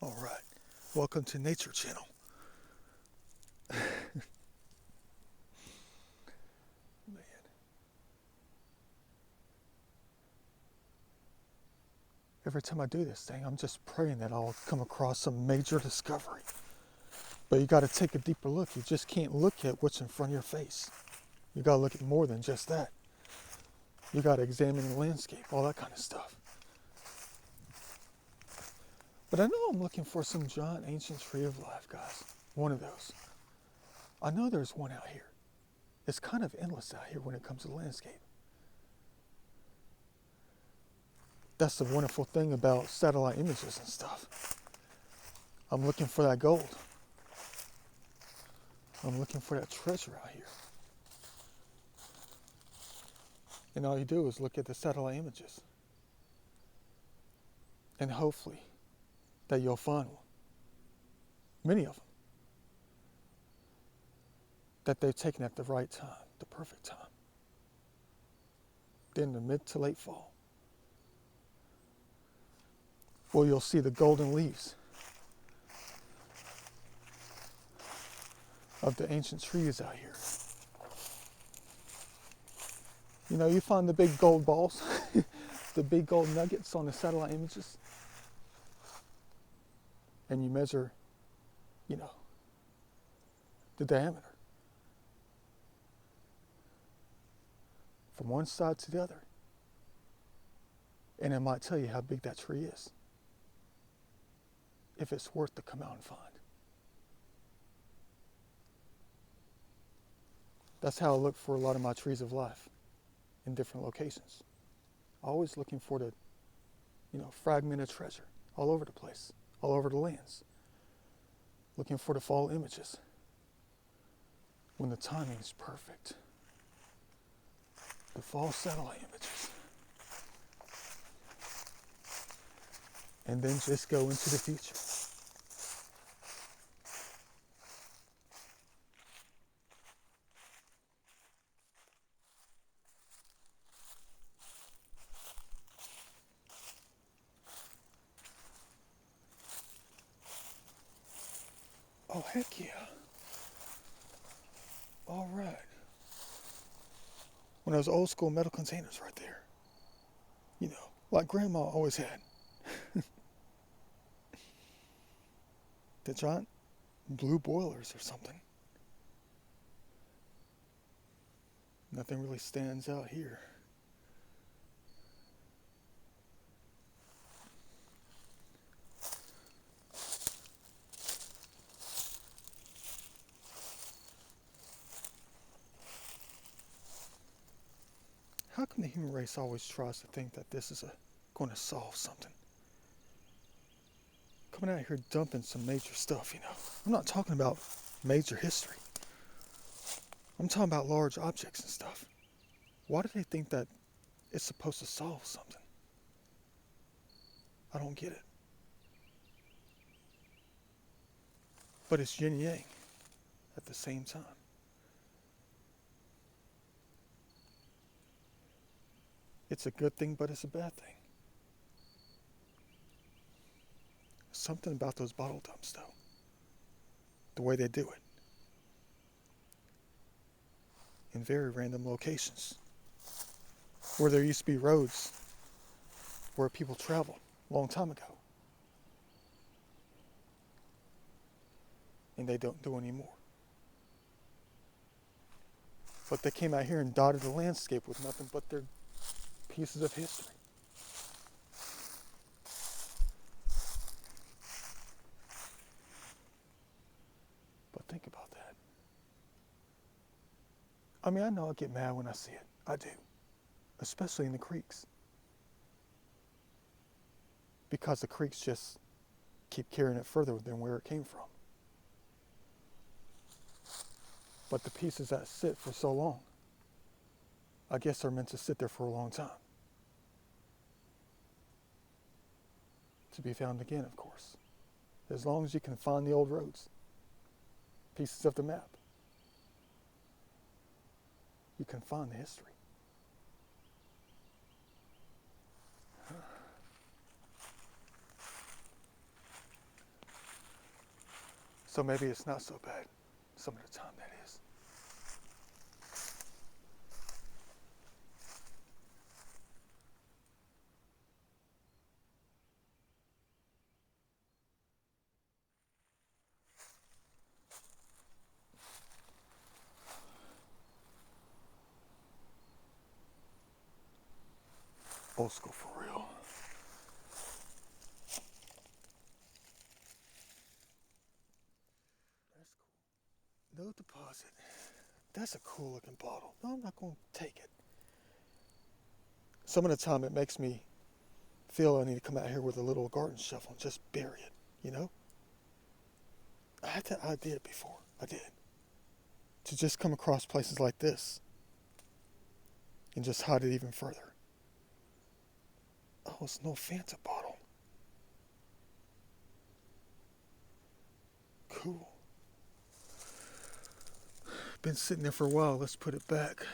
All right. Welcome to Nature Channel. Man, every time I do this thing, I'm just praying that I'll come across some major discovery. But you got to take a deeper look. You just can't look at what's in front of your face. You got to look at more than just that. You got to examine the landscape, all that kind of stuff. But I know I'm looking for some giant ancient tree of life, guys. One of those. I know there's one out here. It's kind of endless out here when it comes to the landscape. That's the wonderful thing about satellite images and stuff. I'm looking for that gold. I'm looking for that treasure out here. And all you do is look at the satellite images. And hopefully that you'll find one. Many of them. That they've taken at the right time, the perfect time. Then the mid to late fall. Well, you'll see the golden leaves of the ancient trees out here. You know, you find the big gold balls, the big gold nuggets on the satellite images, and you measure, the diameter from one side to the other. And it might tell you how big that tree is, if it's worth to come out and find. That's how I look for a lot of my trees of life in different locations. Always looking for the, fragmented treasure all over the place, all over the lands. Looking for the fall images when the timing is perfect. The fall satellite images. And then just go into the future. Oh, heck yeah. All right. One of those old school metal containers right there. Like Grandma always had. The giant blue boilers or something. Nothing really stands out here. How come the human race always tries to think that this is going to solve something? Coming out here dumping some major stuff, I'm not talking about major history. I'm talking about large objects and stuff. Why do they think that it's supposed to solve something? I don't get it. But it's yin yang at the same time. It's a good thing, but it's a bad thing. Something about those bottle dumps, though. The way they do it. In very random locations. Where there used to be roads where people traveled a long time ago. And they don't do anymore. But they came out here and dotted the landscape with nothing but their pieces of history. But think about that. I mean, I know I get mad when I see it. I do. Especially in the creeks. Because the creeks just keep carrying it further than where it came from. But the pieces that sit for so long, I guess are meant to sit there for a long time. To be found again, of course. As long as you can find the old roads, pieces of the map, you can find the history. So maybe it's not so bad some of the time, that is. Old school for real. That's cool. No deposit. That's a cool looking bottle. No, I'm not going to take it. Some of the time it makes me feel I need to come out here with a little garden shovel and just bury it, you know? I did it before. I did. To just come across places like this and just hide it even further. Oh, it's no Fanta bottle. Cool. Been sitting there for a while. Let's put it back.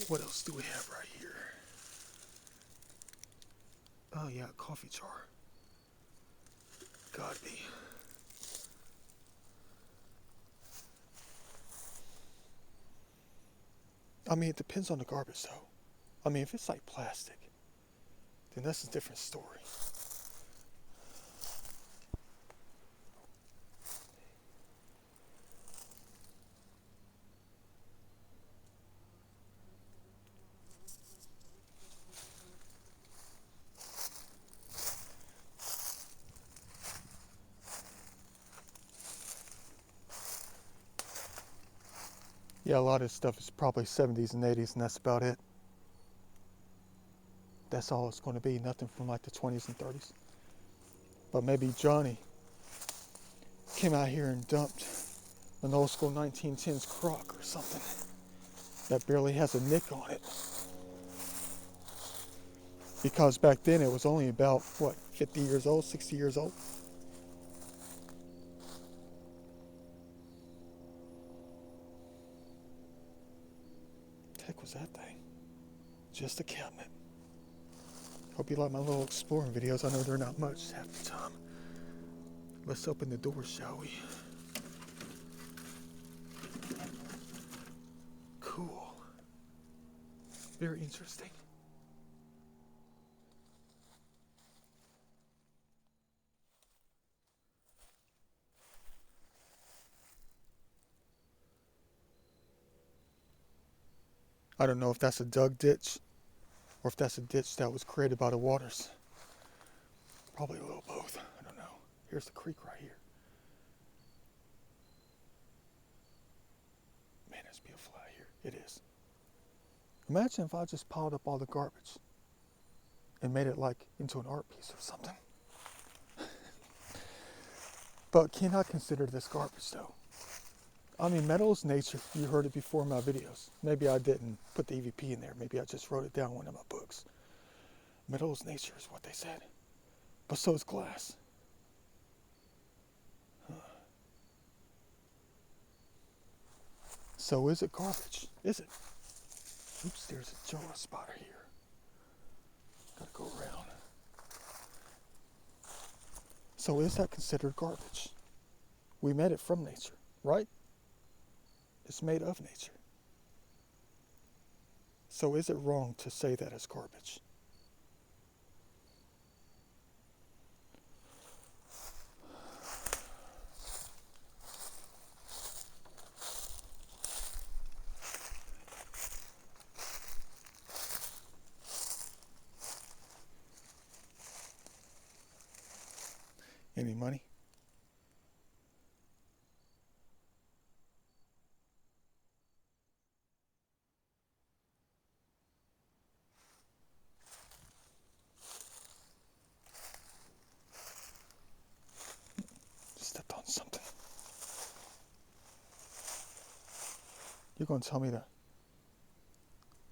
What else do we have right here? Oh yeah, coffee jar. Gotta be. I mean, it depends on the garbage though. I mean, if it's like plastic, then that's a different story. Yeah, a lot of this stuff is probably 70s and 80s, and that's about it. That's all it's going to be, nothing from like the 20s and 30s. But maybe Johnny came out here and dumped an old school 1910s crock or something that barely has a nick on it. Because back then it was only about, 50 years old, 60 years old? The heck was that thing? Just a cabinet. Hope you like my little exploring videos. I know they're not much half the time. Let's open the door, shall we? Cool. Very interesting. I don't know if that's a dug ditch or if that's a ditch that was created by the waters. Probably a little both. I don't know. Here's the creek right here. Man, it's beautiful out here. It is. Imagine if I just piled up all the garbage and made it like into an art piece or something. But can I consider this garbage though? I mean, metal is nature. You heard it before in my videos. Maybe I didn't put the EVP in there. Maybe I just wrote it down in one of my books. Metal is nature is what they said. But so is glass. So is it garbage? Is it? Oops, there's a jar spotter here. Gotta go around. So is that considered garbage? We made it from nature, right? It's made of nature. So is it wrong to say that it's garbage? Any money? Stepped on something. You're going to tell me to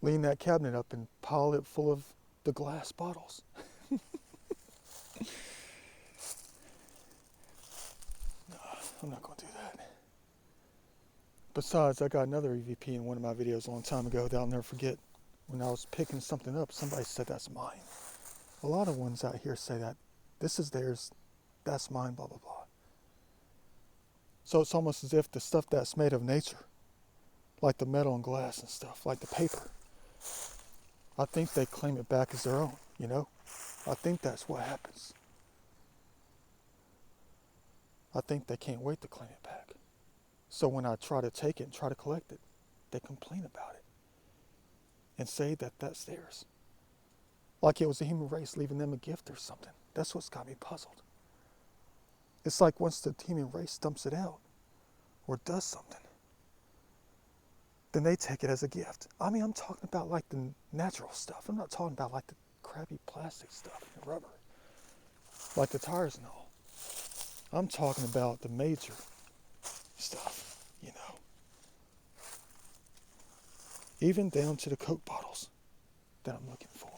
lean that cabinet up and pile it full of the glass bottles? No, I'm not going to do that. Besides, I got another EVP in one of my videos a long time ago that I'll never forget. When I was picking something up, somebody said that's mine. A lot of ones out here say that. This is theirs, that's mine, blah, blah, blah. So it's almost as if the stuff that's made of nature, like the metal and glass and stuff, like the paper, I think they claim it back as their own, you know? I think that's what happens. I think they can't wait to claim it back. So when I try to take it and try to collect it, they complain about it and say that that's theirs. Like it was the human race leaving them a gift or something. That's what's got me puzzled. It's like once the human race dumps it out or does something, then they take it as a gift. I mean, I'm talking about like the natural stuff. I'm not talking about like the crappy plastic stuff and rubber, like the tires and all. I'm talking about the major stuff, you know. Even down to the Coke bottles that I'm looking for.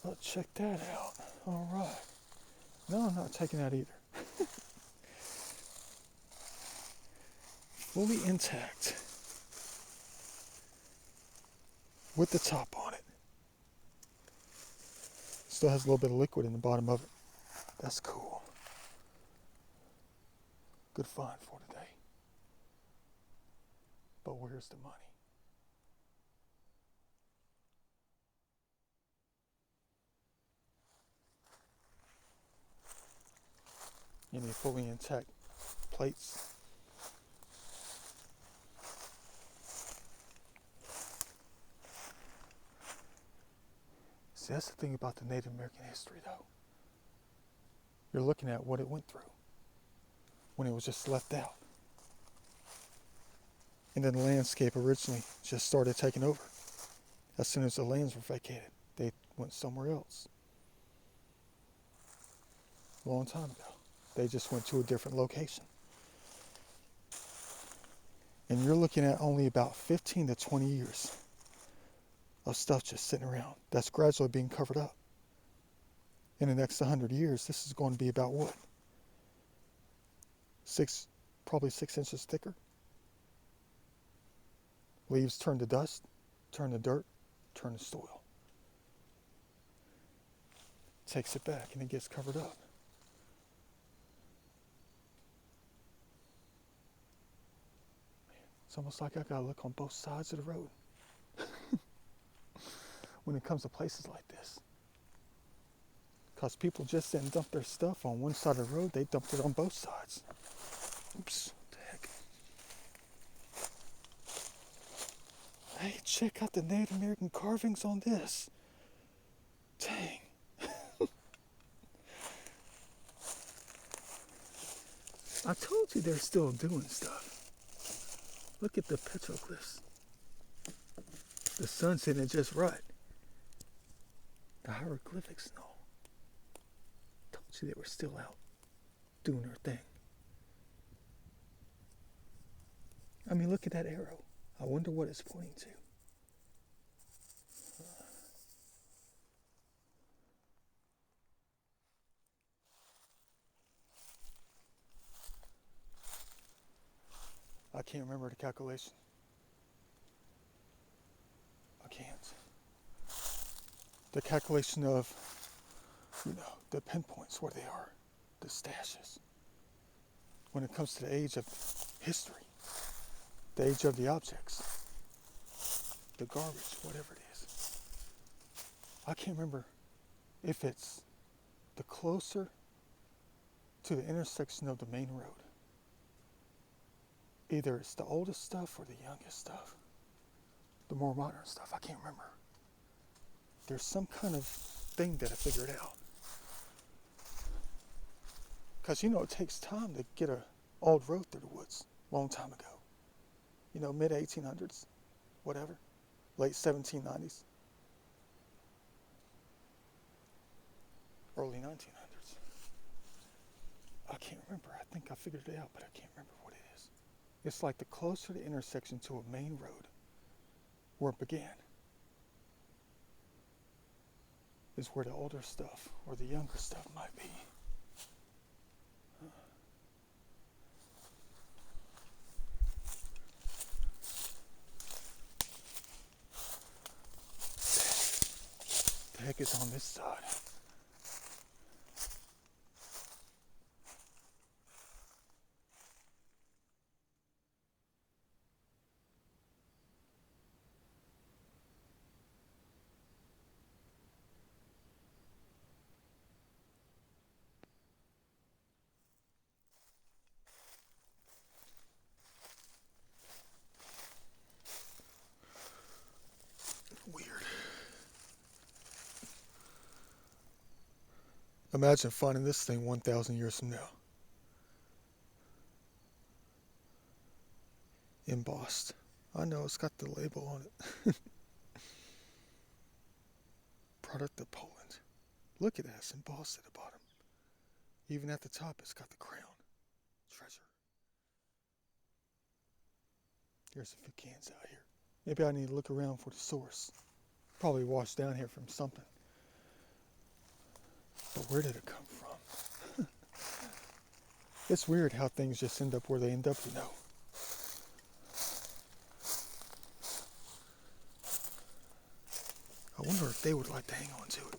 Oh, check that out. All right. No, I'm not taking that either. Fully intact. With the top on it. Still has a little bit of liquid in the bottom of it. That's cool. Good find for today. But where's the money? Any fully intact plates? See, that's the thing about the Native American history, though. You're looking at what it went through when it was just left out. And then the landscape originally just started taking over. As soon as the lands were vacated, they went somewhere else. A long time ago. They just went to a different location. And you're looking at only about 15 to 20 years of stuff just sitting around that's gradually being covered up. In the next 100 years, this is going to be about what? Probably 6 inches thicker. Leaves turn to dust, turn to dirt, turn to soil. Takes it back and it gets covered up. It's almost like I gotta look on both sides of the road when it comes to places like this. Because people just didn't dump their stuff on one side of the road, they dumped it on both sides. Oops, what the heck. Hey, check out the Native American carvings on this. Dang. I told you they're still doing stuff. Look at the petroglyphs. The sun's hitting it just right. The hieroglyphics and all. Told you they were still out doing their thing. I mean, look at that arrow. I wonder what it's pointing to. I can't remember the calculation. I can't. The calculation of, the pinpoints where they are, the stashes. When it comes to the age of history, the age of the objects, the garbage, whatever it is. I can't remember if it's the closer to the intersection of the main road. Either it's the oldest stuff or the youngest stuff. The more modern stuff, I can't remember. There's some kind of thing that I figured out. Because, it takes time to get an old road through the woods, long time ago. Mid 1800s, whatever, late 1790s, early 1900s. I can't remember. I think I figured it out, but I can't remember what it is. It's like the closer the intersection to a main road where it began is where the older stuff or the younger stuff might be. like it's on this side. Weird. Imagine finding this thing 1,000 years from now. Embossed. I know, it's got the label on it. Product of Poland. Look at that, it's embossed at the bottom. Even at the top, it's got the crown. Treasure. Here's a few cans out here. Maybe I need to look around for the source. Probably washed down here from something. But where did it come from? It's weird how things just end up where they end up, you know. I wonder if they would like to hang on to it.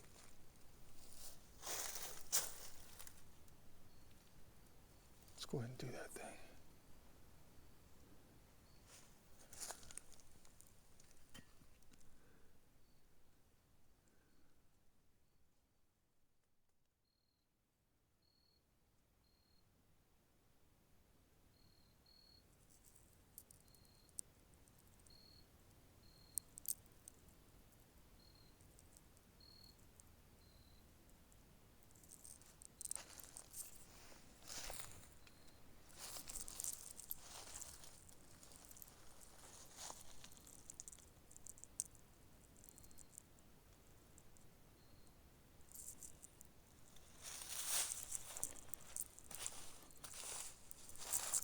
Let's go ahead and do that thing.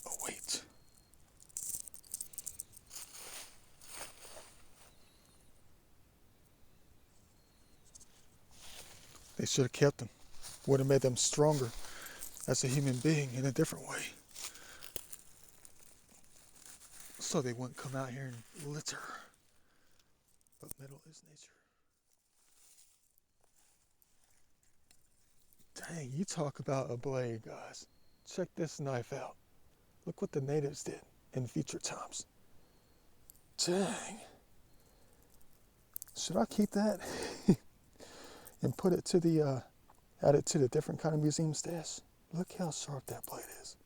Oh, wait. They should have kept them. Would have made them stronger as a human being in a different way. So they wouldn't come out here and litter. But metal is nature. Dang, you talk about a blade, guys. Check this knife out. Look what the natives did in future times. Dang. Should I keep that and put it to the, add it to the different kind of museum stash? Look how sharp that blade is.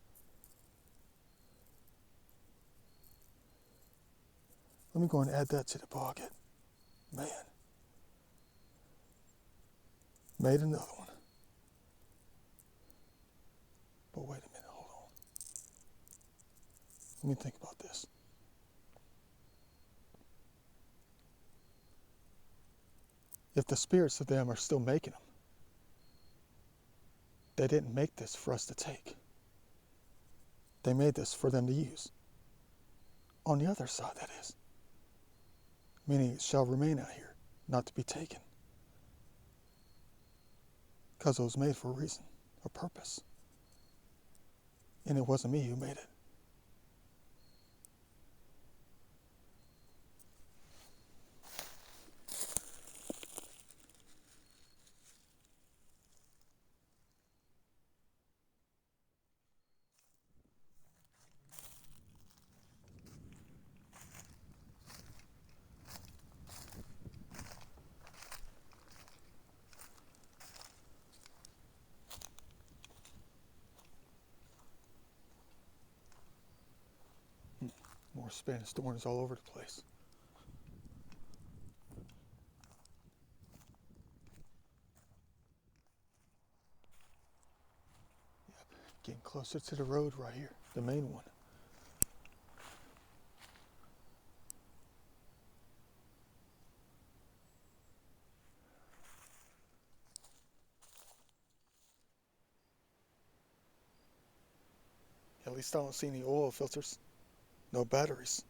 Let me go and add that to the pocket. Man. Made another one. But wait a minute, hold on. Let me think about this. If the spirits of them are still making them, they didn't make this for us to take. They made this for them to use. On the other side, that is. Meaning it shall remain out here, not to be taken. Because it was made for a reason, a purpose. And it wasn't me who made it. More Spanish thorns all over the place. Yep, getting closer to the road right here, the main one. At least I don't see any oil filters. No batteries.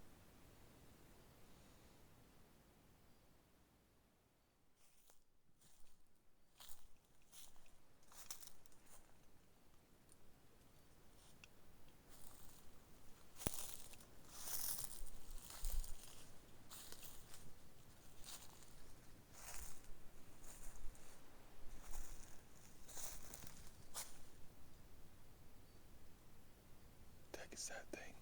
heck is that thing?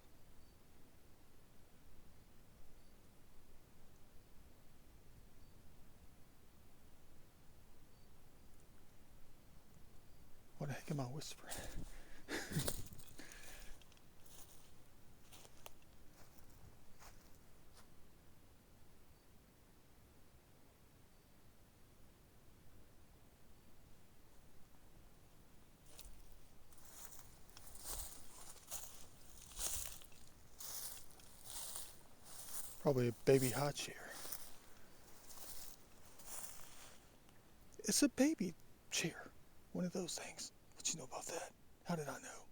What the heck am I whispering? Probably a baby high chair. It's a baby chair. One of those things. What you know about that? How did I know?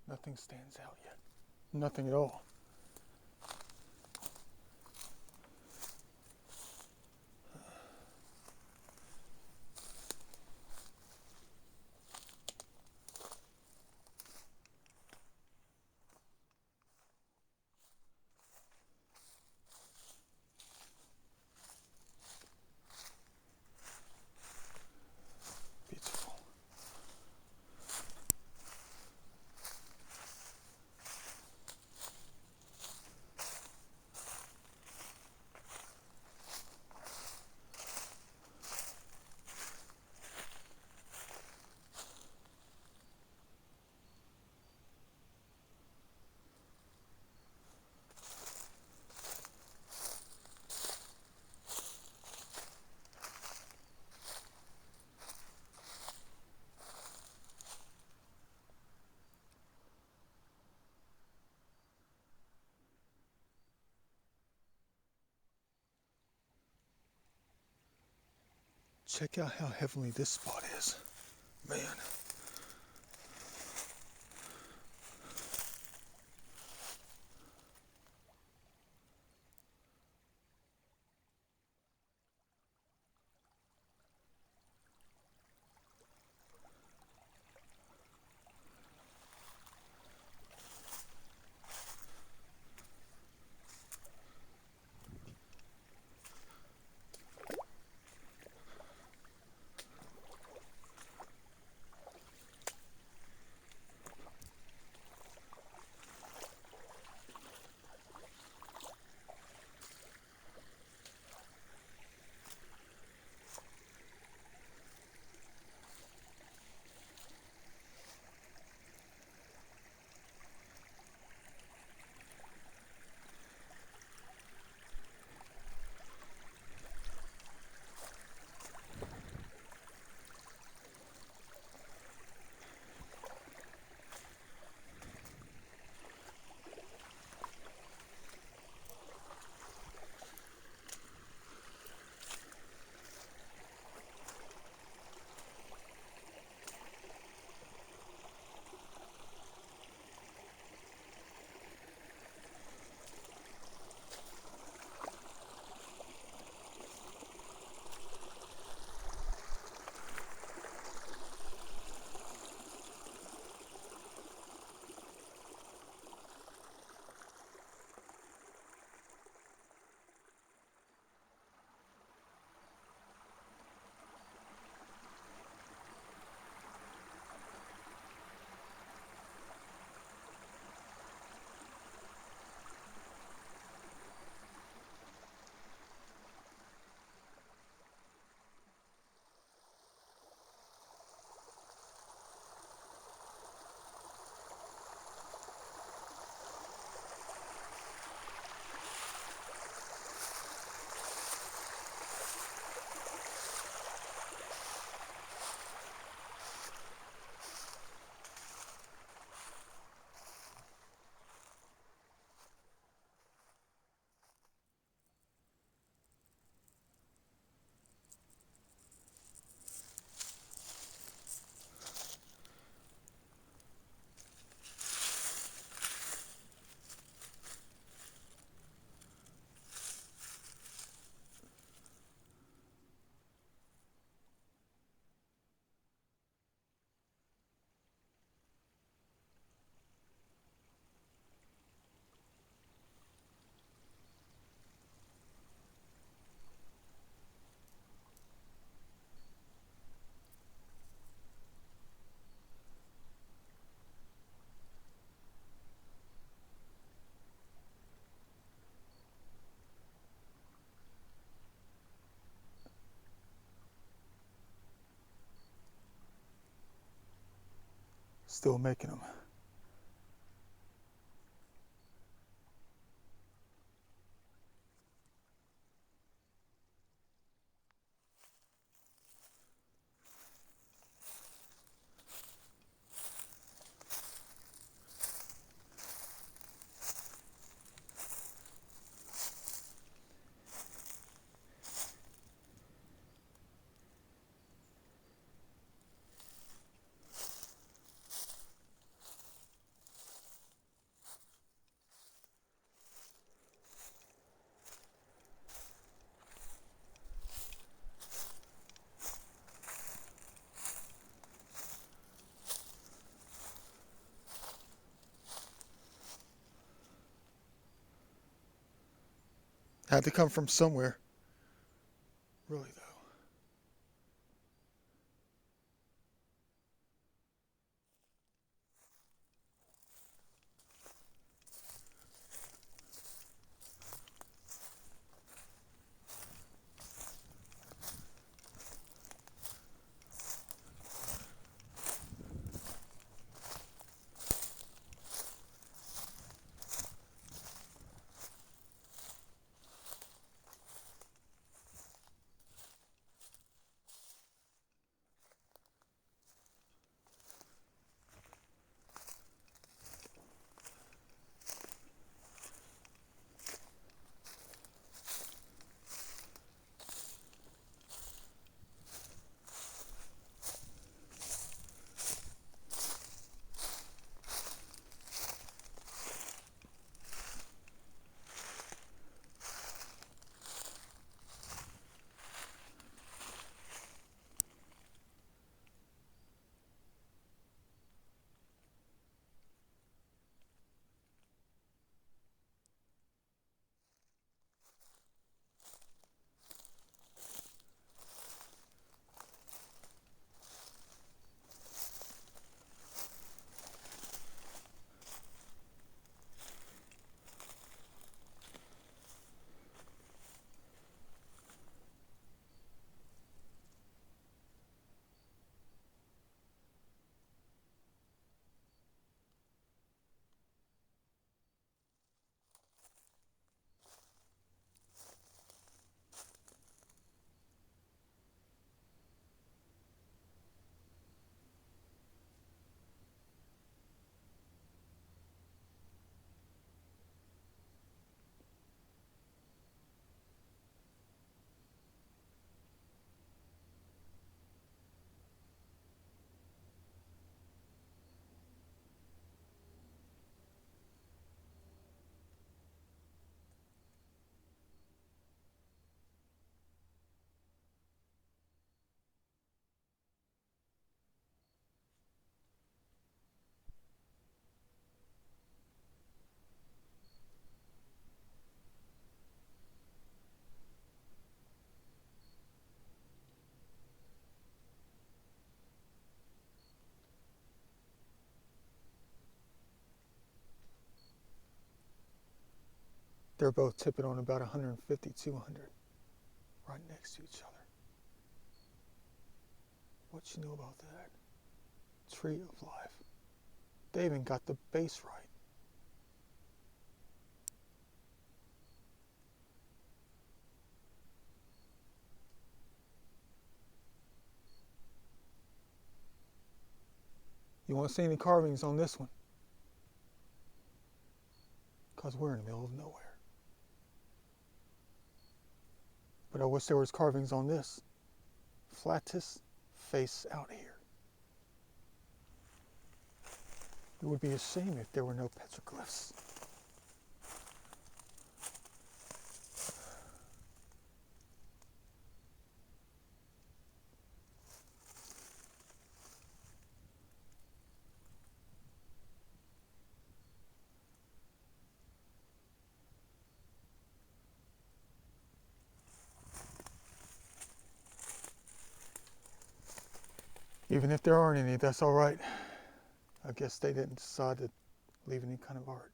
Nothing stands out yet. Nothing at all. Beautiful. Check out how heavenly this spot is. Man. Still making them. Had to come from somewhere. Really, though. They're both tipping on about 150, 200, right next to each other. What you know about that? Tree of life. They even got the base right. You want to see any carvings on this one? Because we're in the middle of nowhere. But I wish there was carvings on this. Flatus face out here. It would be a shame if there were no petroglyphs. Even if there aren't any, that's all right. I guess they didn't decide to leave any kind of art.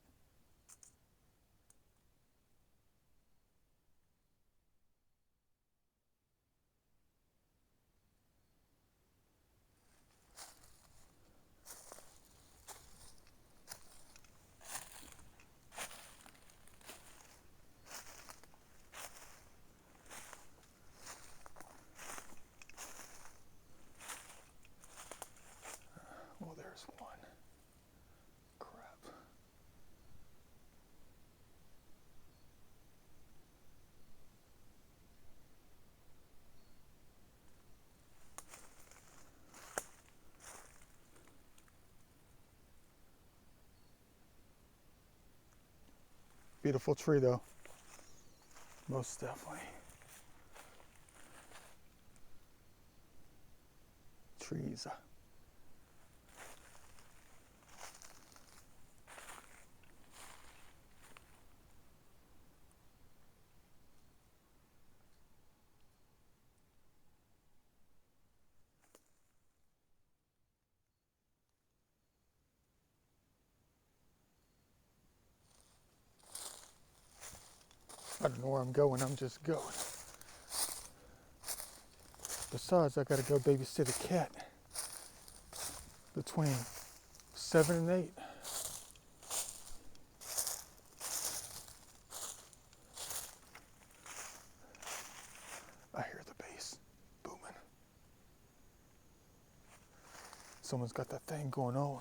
Beautiful tree though. Most definitely. Trees. I don't know where I'm going, I'm just going. Besides, I gotta go babysit a cat between 7 and 8. I hear the bass booming. Someone's got that thing going on.